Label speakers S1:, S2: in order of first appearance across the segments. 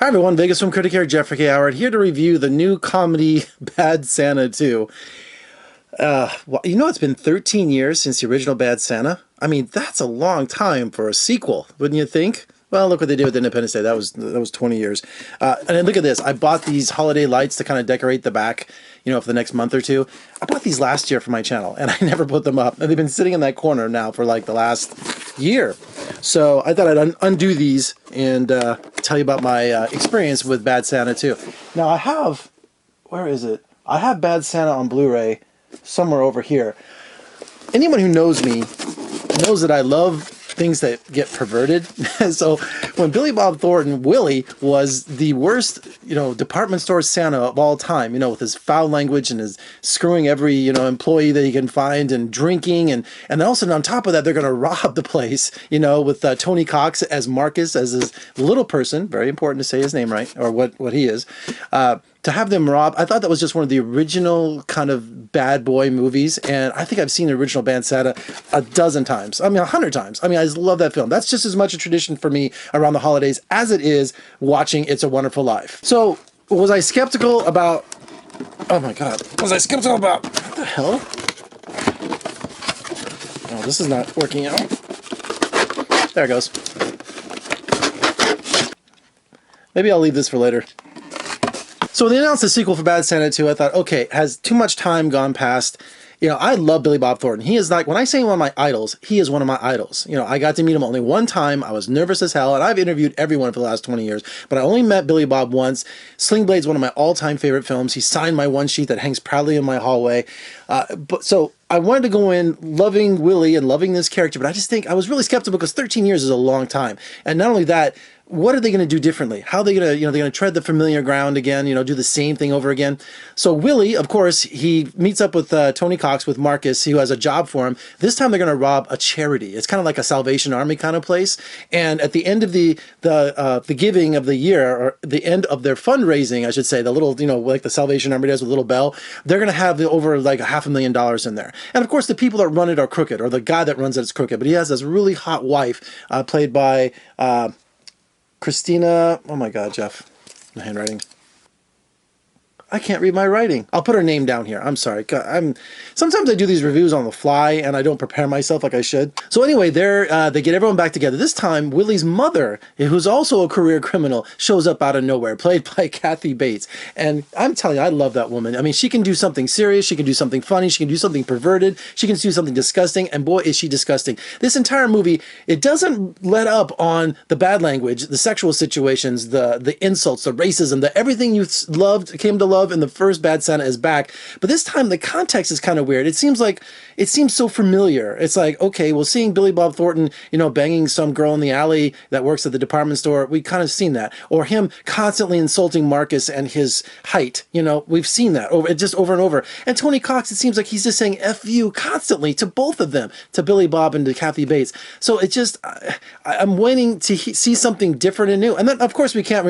S1: Hi everyone, Vegas Film Critic here, Jeffrey K. Howard, here to review the new comedy Bad Santa 2. Well, you know, it's been 13 years since the original Bad Santa. I mean, that's a long time for a sequel, wouldn't you think? Well, look what they did with Independence Day. That was 20 years. And then look at this. I bought these holiday lights to kind of decorate the back, you know, for the next month or two. I bought these last year for my channel, and I never put them up. And they've been sitting in that corner now for like the last year. So I thought I'd undo these and tell you about my experience with Bad Santa 2. Now I have, where is it? I have Bad Santa on Blu-ray somewhere over here. Anyone who knows me knows that I love things that get perverted. So when Billy Bob Thornton, Willie, was the worst, you know, department store Santa of all time, you know, with his foul language and his screwing every, you know, employee that he can find and drinking. And also on top of that, they're going to rob the place, you know, with Tony Cox as Marcus, as this little person. Very important to say his name right, or what he is. To have them rob, I thought that was just one of the original kind of bad boy movies, and I think I've seen the original Bad Santa a dozen times. I mean, 100 times. I mean, I just love that film. That's just as much a tradition for me around the holidays as it is watching It's a Wonderful Life. So, was I skeptical about... Oh my God. Was I skeptical about... What the hell? Oh, this is not working out. There it goes. Maybe I'll leave this for later. So when they announced the sequel for Bad Santa 2, I thought, okay, has too much time gone past? You know, I love Billy Bob Thornton. He is like, when I say one of my idols, he is one of my idols. You know, I got to meet him only one time. I was nervous as hell, and I've interviewed everyone for the last 20 years, but I only met Billy Bob once. Sling Blade's one of my all-time favorite films. He signed my one sheet that hangs proudly in my hallway. So I wanted to go in loving Willie and loving this character, but I just think I was really skeptical because 13 years is a long time. And not only that, what are they going to do differently? How are they going to, you know, they're going to tread the familiar ground again, you know, do the same thing over again. So Willie, of course, he meets up with Tony Cox, with Marcus, who has a job for him. This time they're going to rob a charity. It's kind of like a Salvation Army kind of place. And at the end of the giving of the year, or the end of their fundraising, I should say, the little, you know, like the Salvation Army does with a little bell, they're going to have over like $500,000 in there. And of course, the people that run it are crooked, or the guy that runs it is crooked. But he has this really hot wife played by... Christina, oh my God, Jeff, my handwriting. I can't read my writing. I'll put her name down here. I'm sorry. Sometimes I do these reviews on the fly and I don't prepare myself like I should. So anyway, they get everyone back together. This time, Willie's mother, who's also a career criminal, shows up out of nowhere, played by Kathy Bates. And I'm telling you, I love that woman. I mean, she can do something serious. She can do something funny. She can do something perverted. She can do something disgusting. And boy, is she disgusting. This entire movie, it doesn't let up on the bad language, the sexual situations, the insults, the racism, the everything you loved, came to love in the first Bad Santa is back. But this time the context is kind of weird. It seems so familiar. It's like, okay, well, seeing Billy Bob Thornton, you know, banging some girl in the alley that works at the department store, we kind of seen that. Or him constantly insulting Marcus and his height, you know, we've seen that over and over. And Tony Cox, it seems like he's just saying F you constantly to both of them, to Billy Bob and to Kathy Bates. So it just, I'm waiting to see something different and new. And then, of course, we can't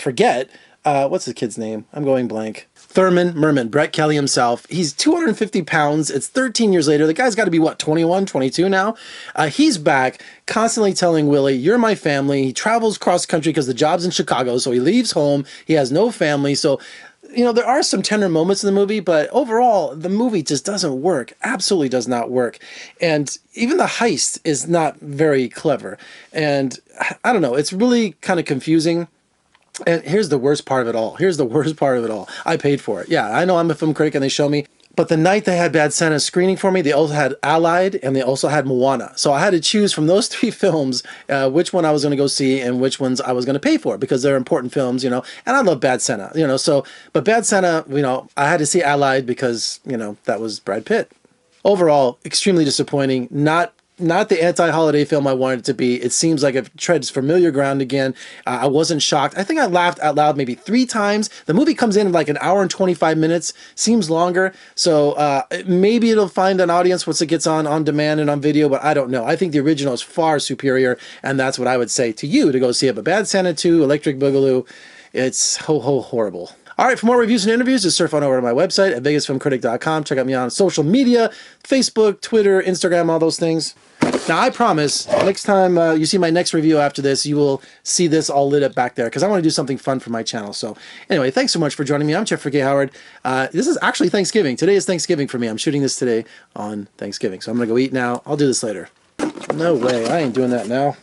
S1: forget, what's the kid's name? I'm going blank. Thurman Merman, Brett Kelly himself. He's 250 pounds. It's 13 years later. The guy's got to be, what, 21, 22 now? He's back, constantly telling Willie, you're my family. He travels cross country because the job's in Chicago, so he leaves home. He has no family. So, you know, there are some tender moments in the movie, but overall, the movie just doesn't work. Absolutely does not work. And even the heist is not very clever. And I don't know, it's really kind of confusing. And here's the worst part of it all. Here's the worst part of it all. I paid for it. Yeah, I know I'm a film critic and they show me. But the night they had Bad Santa screening for me, they also had Allied and they also had Moana. So I had to choose from those three films which one I was going to go see and which ones I was going to pay for, because they're important films, you know. And I love Bad Santa, you know. So, but Bad Santa, you know, I had to see Allied because, you know, that was Brad Pitt. Overall, extremely disappointing. Not the anti-holiday film I wanted it to be. It seems like it treads familiar ground again. I wasn't shocked. I think I laughed out loud maybe 3 times. The movie comes in like an hour and 25 minutes. Seems longer. So maybe it'll find an audience once it gets on demand and on video, but I don't know. I think the original is far superior, and that's what I would say to you to go see it. But Bad Santa 2, Electric Boogaloo, it's horrible. All right, for more reviews and interviews, just surf on over to my website at vegasfilmcritic.com. Check out me on social media, Facebook, Twitter, Instagram, all those things. Now, I promise, next time you see my next review after this, you will see this all lit up back there, because I want to do something fun for my channel. So anyway, thanks so much for joining me. I'm Jeffrey K. Howard. This is actually Thanksgiving. Today is Thanksgiving for me. I'm shooting this today on Thanksgiving. So I'm going to go eat now. I'll do this later. No way. I ain't doing that now.